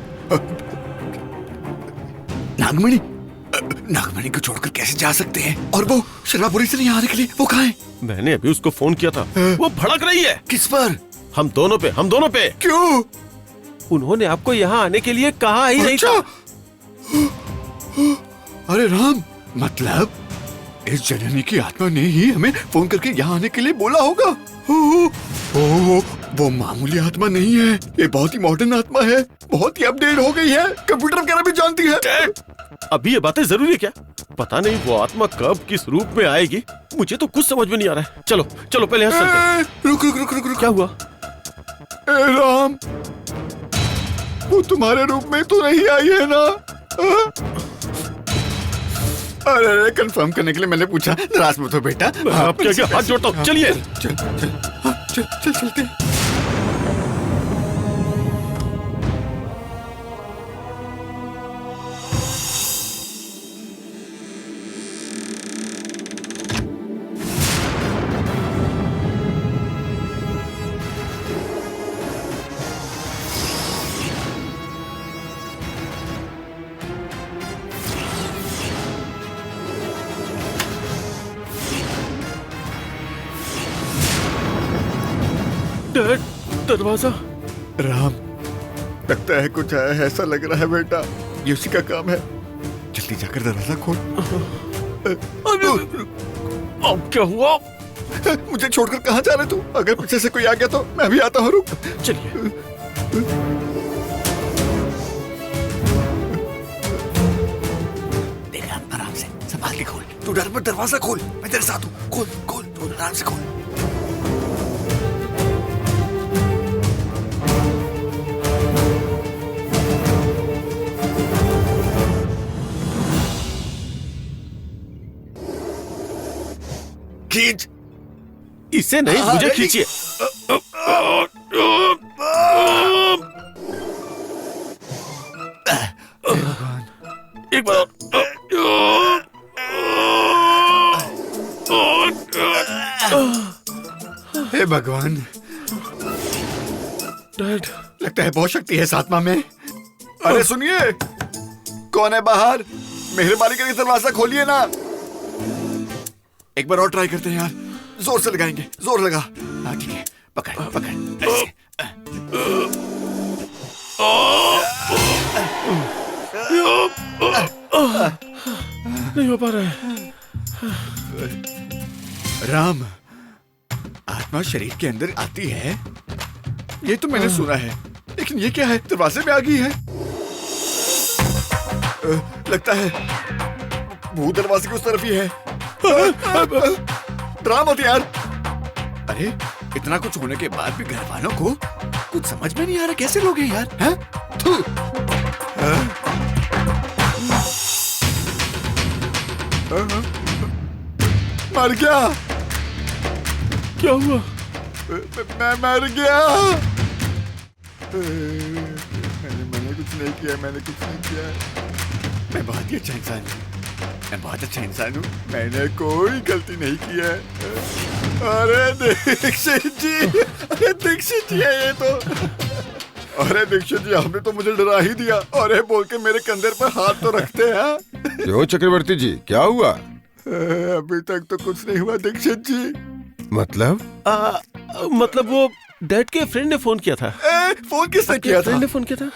नागमणि को छोड़कर कैसे जा सकते हैं? और वो शराबपुरी से नहीं आने के लिए वो कहाँ है? मैंने अभी उसको फोन किया था, वो भड़क रही है। किस पर? हम दोनों पे। क्यों? उन्होंने आपको यहाँ आने के लिए कहा ही नहीं था। अरे राम, मतलब इस जननी की आत्मा ने ही हमें फोन करके यहाँ आने के लिए बोला होगा। वो मामूली आत्मा नहीं है, ये बहुत ही मॉडर्न आत्मा है, बहुत ही अपडेट हो गई है, कंप्यूटर वगैरह भी जानती है। अभी ये बातें जरूरी है क्या? पता नहीं वो आत्मा कब किस रूप में आएगी, मुझे तो कुछ समझ में नहीं आ रहा है। चलो पहले यहाँ चलते हैं। रुक। क्या हुआ? राम, वो तुम्हारे रूप में तो नहीं आई है ना? अरे कंफर्म करने के लिए मैंने पूछा, नाराज मत हो बेटा। आप क्या हाथ जोड़ता हूँ, चलिए। चलते। डैड, दरवाजा। राम, लगता है कुछ आया है, ऐसा लग रहा है बेटा, ये उसी का काम है। जल्दी जाकर दरवाजा खोल। अब क्या हुआ? मुझे छोड़कर कहाँ जा रहे तू? अगर पीछे से कोई आ गया तो मैं भी आता हूँ, रुक। चलिए। देख आराम से, संभाल के खोल। तू डर मत, दरवाजा खोल, मैं तेरे साथ हूँ। खोल खोल, तू आराम से खोल। खींच। इसे नहीं, मुझे खींचिए। एक बार। हे भगवान, डैड, लगता है बहुत शक्ति है इस आत्मा में। अरे सुनिए, कौन है बाहर? मेहरबानी करके दरवाजा खोलिए ना। एक बार और ट्राई करते हैं यार, जोर से लगाएंगे, जोर लगा। हाँ ठीक है, पकड़ पकड़ ऐसे। नहीं हो पा रहा है। राम, आत्मा शरीर के अंदर आती है, ये तो मैंने सुना है, लेकिन ये क्या है? दरवाजे में आ गई है। लगता है वो दरवाजे के उस तरफ ही है। डरा मत यार। अरे इतना कुछ होने के बाद भी घर वालों को कुछ समझ में नहीं आ रहा, कैसे लोग हैं यार? हैं? थू। मर गया। क्या हुआ? मैं मर गया। मैंने कुछ नहीं किया, मैंने कुछ नहीं किया। मैं बहुत ही अच्छा इंसान हूँ, मैं बहुत अच्छा इंसान हूँ, मैंने कोई गलती नहीं की है। अरे दीक्षित जी, अरे दीक्षित जी है ये तो। अरे दीक्षित जी, आपने तो मुझे डरा ही दिया। अरे बोल के मेरे कंधे पर हाथ तो रखते हैं। क्यों चक्रवर्ती जी, क्या हुआ? अभी तक तो कुछ नहीं हुआ दीक्षित जी। मतलब? मतलब वो डैड के फ्रेंड ने फोन किया था। फोन किसने किया था? फ्रेंड ने फोन किया था।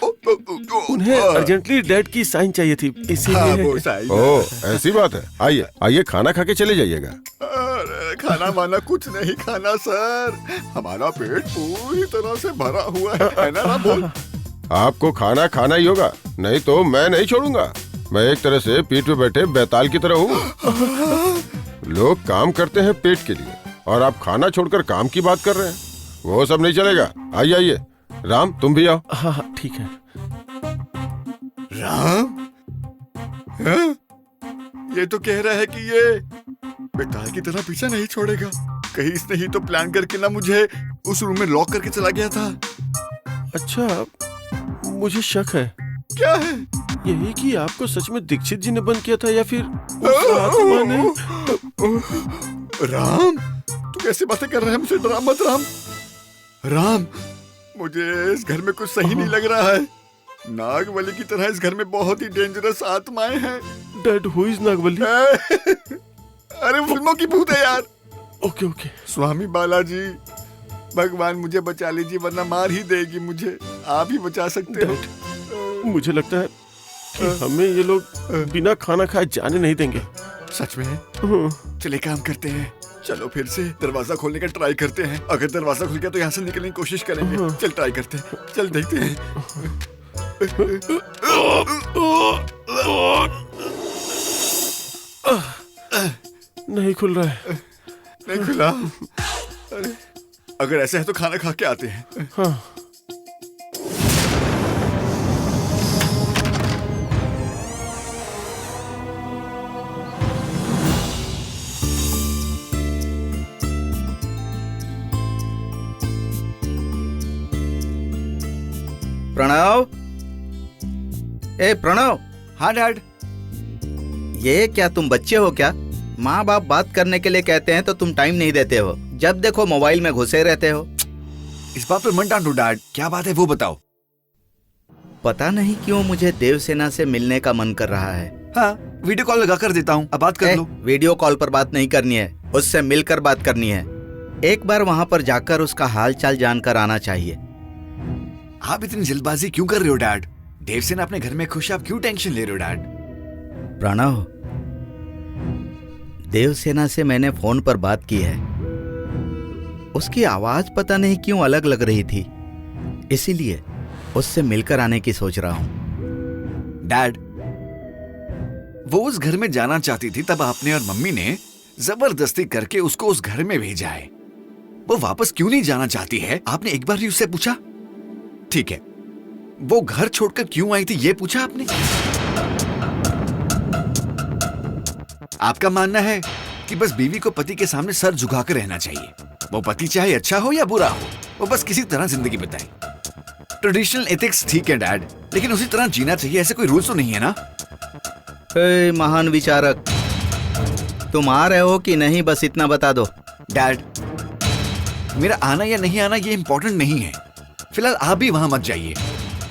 उन्हें अर्जेंटली डैड की साइन चाहिए थी, इसीलिए। ओह, ऐसी बात है। आइए आइए, खाना खा के चले जाइएगा। अरे खाना वाना कुछ नहीं खाना सर, हमारा पेट पूरी तरह से भरा हुआ है ना राम? बोल। आपको खाना खाना ही होगा, नहीं तो मैं नहीं छोड़ूंगा। मैं एक तरह से पीठ पे बैठे बैताल की तरह हूँ। लोग काम करते हैं पेट के लिए, और आप खाना छोड़कर काम की बात कर रहे हैं। वो सब नहीं चलेगा। आइए आइए, राम तुम भी आओ। हाँ हाँ ठीक है। राम? हाँ? ये तो कह रहा है कि ये बेताल की तरह पीछा नहीं छोड़ेगा। कहीं इसने ही तो प्लान करके ना मुझे उस रूम में लॉक करके चला गया था। अच्छा, मुझे शक है। क्या है? यही कि आपको सच में दीक्षित जी ने बंद किया था, या फिर उस आत्मा ने। राम, तू कैसे बातें कर रहा है? मुझे डरा मत राम। राम, मुझे इस घर में कुछ सही नहीं लग रहा है। नागवली की तरह इस घर में बहुत ही डेंजरस आत्माएं हैं। Dad, who is Nagavali? अरे फिल्मों की भूत है यार। Okay okay. स्वामी बालाजी, भगवान मुझे बचा लीजिए, वरना मार ही देगी मुझे। आप ही बचा सकते हो। मुझे लगता है कि हमें ये लोग बिना खाना खाए जाने नहीं देंगे। सच में? चलिए काम करते हैं, चलो फिर से दरवाजा खोलने का ट्राई करते हैं। अगर दरवाजा खुल गया तो यहाँ से निकलने की कोशिश करेंगे। चल ट्राई करते हैं, चल देखते हैं। नहीं खुल रहा है। नहीं खुला? अरे अगर ऐसा है तो खाना खा के आते हैं। हाँ। प्रणव, ए प्रणव। हाँ डैड। ये क्या तुम बच्चे हो क्या? माँ बाप बात करने के लिए कहते हैं तो तुम टाइम नहीं देते हो, जब देखो मोबाइल में घुसे रहते हो। इस बात पर मन डांटो डैड, क्या बात है वो बताओ। पता नहीं क्यों मुझे देवसेना से मिलने का मन कर रहा है। हाँ, वीडियो कॉल लगा कर देता हूँ, अब बात कर लो। वीडियो कॉल पर बात नहीं करनी है, उससे मिलकर बात करनी है। एक बार वहाँ पर जाकर उसका हाल चाल जानकर आना चाहिए। आप इतनी जल्दबाजी क्यों कर रहे हो डैड? देवसेना अपने घर में खुश, आप क्यों टेंशन ले रहे हो डैड? प्रणव, देवसेना से मैंने फोन पर बात की है। उसकी आवाज पता नहीं क्यों अलग लग रही थी, इसीलिए उससे मिलकर आने की सोच रहा हूं। डैड, वो उस घर में जाना चाहती थी, तब आपने और मम्मी ने जबरदस्ती करके उसको उस घर में भेजा है। वो वापस क्यों नहीं जाना चाहती है, आपने एक बार भी उससे पूछा? ठीक है, वो घर छोड़कर क्यों आई थी, ये पूछा आपने? आपका मानना है कि बस बीवी को पति के सामने सर झुकाकर रहना चाहिए, वो पति चाहे अच्छा हो या बुरा हो, वो बस किसी तरह जिंदगी बिताए। ट्रेडिशनल एथिक्स ठीक है डैड, लेकिन उसी तरह जीना चाहिए, ऐसे कोई रूल्स तो नहीं है ना? हे महान विचारक, तुम आ रहे हो कि नहीं, बस इतना बता दो। डैड, मेरा आना या नहीं आना ये इंपॉर्टेंट नहीं है। फिलहाल आप भी वहां मत जाइए।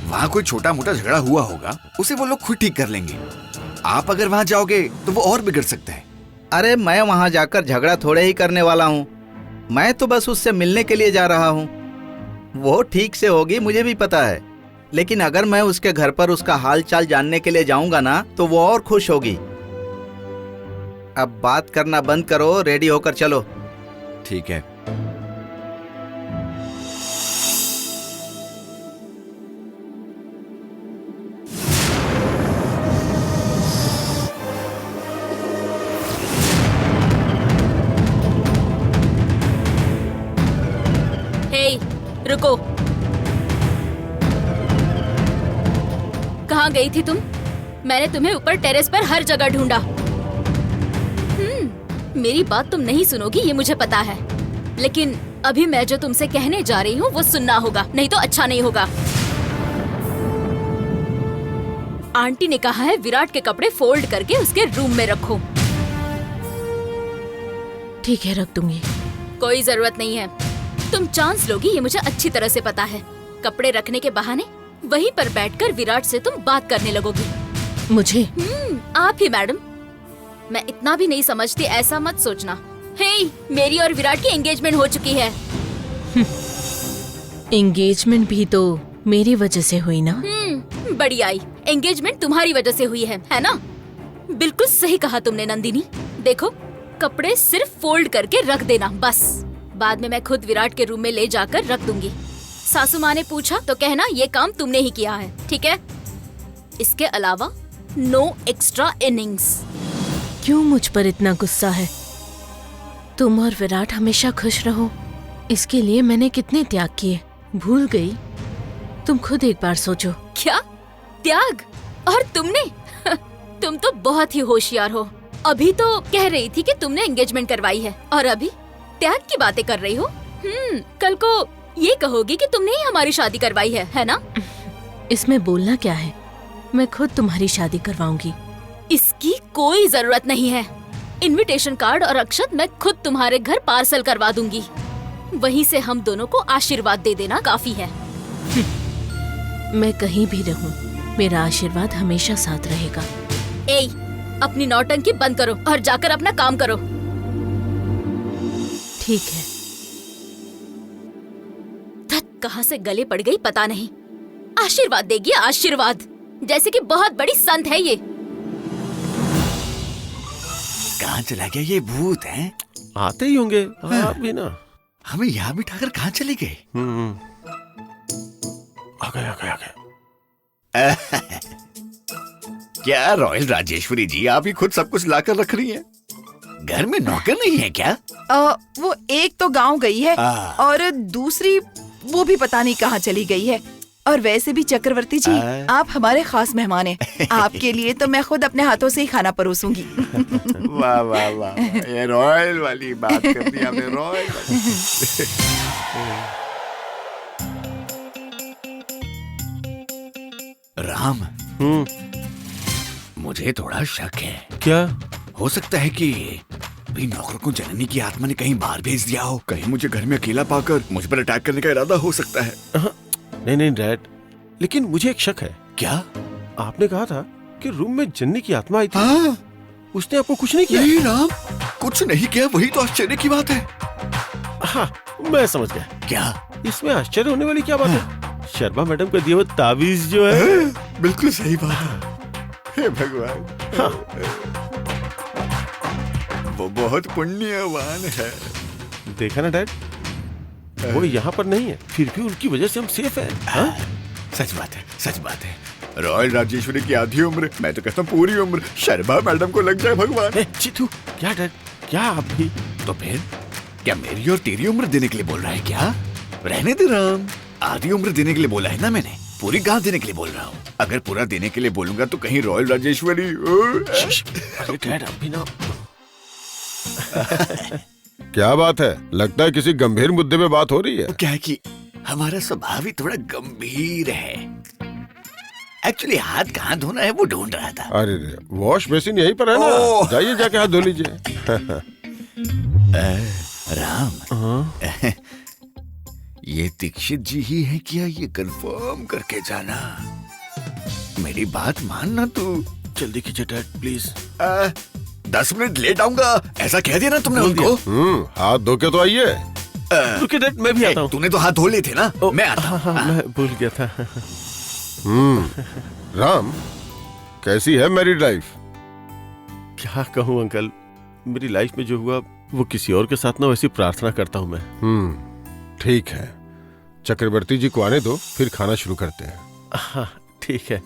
वहां कोई छोटा मोटा झगड़ा हुआ होगा, उसे वो लोग खुद ठीक कर लेंगे। आप अगर वहां जाओगे तो वो और बिगड़ सकता है। अरे मैं वहां जाकर झगड़ा थोड़े ही करने वाला हूँ, मैं तो बस उससे मिलने के लिए जा रहा हूँ। वो ठीक से होगी मुझे भी पता है, लेकिन अगर मैं उसके घर पर उसका हाल चाल जानने के लिए जाऊंगा ना, तो वो और खुश होगी। अब बात करना बंद करो, रेडी होकर चलो। ठीक है। रुको, कहाँ गई थी तुम? मैंने तुम्हें ऊपर टेरेस पर हर जगह ढूंढा। मेरी बात तुम नहीं सुनोगी ये मुझे पता है, लेकिन अभी मैं जो तुमसे कहने जा रही हूँ वो सुनना होगा, नहीं तो अच्छा नहीं होगा। आंटी ने कहा है विराट के कपड़े फोल्ड करके उसके रूम में रखो। ठीक है, रख दूंगी। कोई जरूरत नहीं है, तुम चांस लोगी ये मुझे अच्छी तरह से पता है। कपड़े रखने के बहाने वहीं पर बैठकर विराट से तुम बात करने लगोगी। मुझे? आप ही मैडम। मैं इतना भी नहीं समझती, ऐसा मत सोचना। हे, मेरी और विराट की एंगेजमेंट हो चुकी है। एंगेजमेंट भी तो मेरी वजह से हुई ना? बड़ी आई, एंगेजमेंट तुम्हारी वजह से हुई है ना? बिल्कुल सही कहा तुमने नंदिनी। देखो, कपड़े सिर्फ फोल्ड करके रख देना बस। बाद में मैं खुद विराट के रूम में ले जाकर रख दूंगी। सासू माँ ने पूछा तो कहना ये काम तुमने ही किया है, ठीक है? इसके अलावा नो एक्स्ट्रा इनिंग्स। क्यों मुझ पर इतना गुस्सा है? तुम और विराट हमेशा खुश रहो, इसके लिए मैंने कितने त्याग किए, भूल गई? तुम खुद एक बार सोचो। क्या त्याग? और तुमने? तुम तो बहुत ही होशियार हो। अभी तो कह रही थी कि तुमने एंगेजमेंट करवाई है, और अभी त्याग की बातें कर रही हो। कल को ये कहोगी कि तुमने ही हमारी शादी करवाई है ना? इसमें बोलना क्या है, मैं खुद तुम्हारी शादी करवाऊंगी। इसकी कोई जरूरत नहीं है। इनविटेशन कार्ड और अक्षत मैं खुद तुम्हारे घर पार्सल करवा दूंगी, वहीं से हम दोनों को आशीर्वाद दे देना काफी है। मैं कहीं भी रहूं, मेरा आशीर्वाद हमेशा साथ रहेगा। ए, अपनी नौटंकी बंद करो और जाकर अपना काम करो। ठीक है। कहाँ से गले पड़ गई पता नहीं। आशीर्वाद देगी आशीर्वाद, जैसे कि बहुत बड़ी संत है ये। कहाँ चला गया ये भूत है? आते ही होंगे आप भी ना। हमें यहाँ बिठाकर कहाँ चले गए? आ गए। क्या रॉयल राजेश्वरी जी, आप ही खुद सब कुछ लाकर रख रही हैं? घर में नौकर नहीं है क्या? वो एक तो गांव गई है और दूसरी वो भी पता नहीं कहाँ चली गई है। और वैसे भी चक्रवर्ती जी, आप हमारे खास मेहमान हैं। आपके लिए तो मैं खुद अपने हाथों से ही खाना परोसूंगी। वाह वाह वाह, ये रॉयल वाली बात कर दी आपने, रॉयल वाली। राम, मुझे थोड़ा शक है। क्या? हो सकता है कि भी नौकर को जननी की आत्मा ने कहीं बाहर भेज दिया हो। कहीं मुझे घर में अकेला पाकर मुझ पर अटैक करने का इरादा हो सकता है। नहीं डैड, लेकिन मुझे एक शक है। क्या? आपने कहा था कि रूम में जन्नी की आत्मा आई थी। उसने आपको कुछ नहीं किया? नहीं राम, कुछ नहीं किया, वही तो आश्चर्य की बात है। हाँ, मैं समझ गया। क्या? इसमें आश्चर्य होने वाली क्या बात है? शर्मा मैडम का दिया हुआ ताबीज जो है। बिल्कुल सही बात है। हे भगवान। वो बहुत पुण्यवान है। देखा ना डैड, वो यहाँ पर नहीं है, फिर भी उनकी वजह से हम सेफ हैं। हाँ? सच बात है, सच बात है। रॉयल राजेश्वरी की आधी उम्र, मैं तो कहता हूँ पूरी उम्र शर्मा मैडम को लग जाए भगवान। ए, चित्तू, क्या डैड, क्या आप भी? तो फिर क्या मेरी और तेरी उम्र देने के लिए बोल रहा है क्या? रहने दे राम, आधी उम्र देने के लिए बोला है ना मैंने, पूरी गांव देने के लिए बोल रहा हूँ। अगर पूरा देने के लिए बोलूंगा तो कहीं रॉयल राजेश्वरी। अरे डैड, आप भी ना। क्या बात है? लगता है किसी गंभीर मुद्दे पे बात हो रही है। क्या है कि हमारा स्वभाव ही थोड़ा गंभीर है। एक्चुअली हाथ कहाँ धोना है वो ढूंढ रहा था। अरे रे, वॉश बेसिन यहीं पर है ना, जाइए जाके हाथ धो लीजिए। राम, ये दीक्षित जी ही है क्या? ये कंफर्म करके जाना। मेरी बात मानना तू। जल्दी कीजिए डैड प्लीज। 10 मिनट लेट आऊंगा ऐसा कह दिया ना तुमने उनको। हाथ धो के तो आइए। रुकिए डैड, मैं भी आता हूँ। तूने तो हाथ धो लिए थे ना। मैं आता हूँ। मैं भूल गया था। राम, कैसी है मैरिड लाइफ? क्या कहूँ अंकल, मेरी लाइफ में जो हुआ वो किसी और के साथ ना, वैसी प्रार्थना करता हूँ मैं। ठीक है, चक्रवर्ती जी को आने दो, फिर खाना शुरू करते हैं। हाँ ठीक है।